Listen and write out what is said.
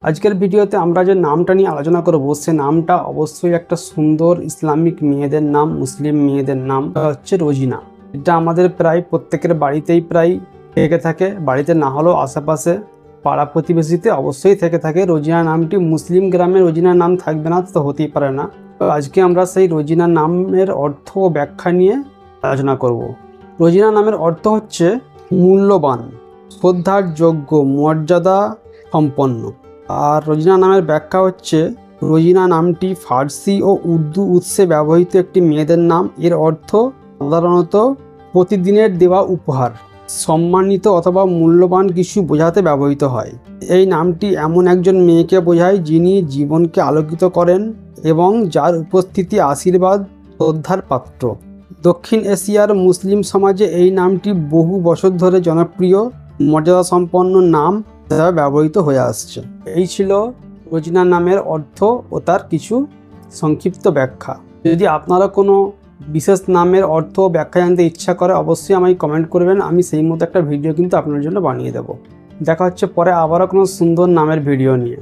আজকের ভিডিওতে আমরা যে নামটা নিয়ে আলোচনা করব সে নামটা অবশ্যই একটা সুন্দর ইসলামিক মেয়েদের নাম, মুসলিম মেয়েদের নাম হচ্ছে রোজিনা। এটা আমাদের প্রায় প্রত্যেকের বাড়িতেই প্রায় থেকে থাকে, বাড়িতে না হলেও আশেপাশে পাড়া প্রতিবেশীতে অবশ্যই থেকে থাকে। রোজিনা নামটি মুসলিম গ্রামে রোজিনার নাম থাকবে না তো হতেই পারে না। আজকে আমরা সেই রোজিনা নামের অর্থ ও ব্যাখ্যা নিয়ে আলোচনা করব। রোজিনা নামের অর্থ হচ্ছে মূল্যবান, শ্রদ্ধার যোগ্য, মর্যাদা সম্পন্ন। আর রোজিনা নামের ব্যাখ্যা হচ্ছে রোজিনা নামটি ফার্সি ও উর্দু উৎসে ব্যবহৃত একটি মেয়েদের নাম। এর অর্থ সাধারণত প্রতিদিনের দেওয়া উপহার, সম্মানিত অথবা মূল্যবান কিছু বোঝাতে ব্যবহৃত হয়। এই নামটি এমন একজন মেয়েকে বোঝায় যিনি জীবনকে আলোকিত করেন এবং যার উপস্থিতি আশীর্বাদ শ্রদ্ধার পাত্র। দক্ষিণ এশিয়ার মুসলিম সমাজে এই নামটি বহু বছর ধরে জনপ্রিয় মর্যাদা সম্পন্ন নাম হিসেবে ব্যবহৃত হয়ে আসছে। এই ছিল রোজিনা নামের অর্থ ও তার কিছু সংক্ষিপ্ত ব্যাখ্যা। যদি আপনারা কোনো বিশেষ নামের অর্থ ও ব্যাখ্যা জানতে ইচ্ছা করে অবশ্যই আমায় কমেন্ট করবেন, আমি সেই মতো একটা ভিডিও কিন্তু আপনার জন্য বানিয়ে দেব। দেখা হচ্ছে পরে আবারও কোনো সুন্দর নামের ভিডিও নিয়ে।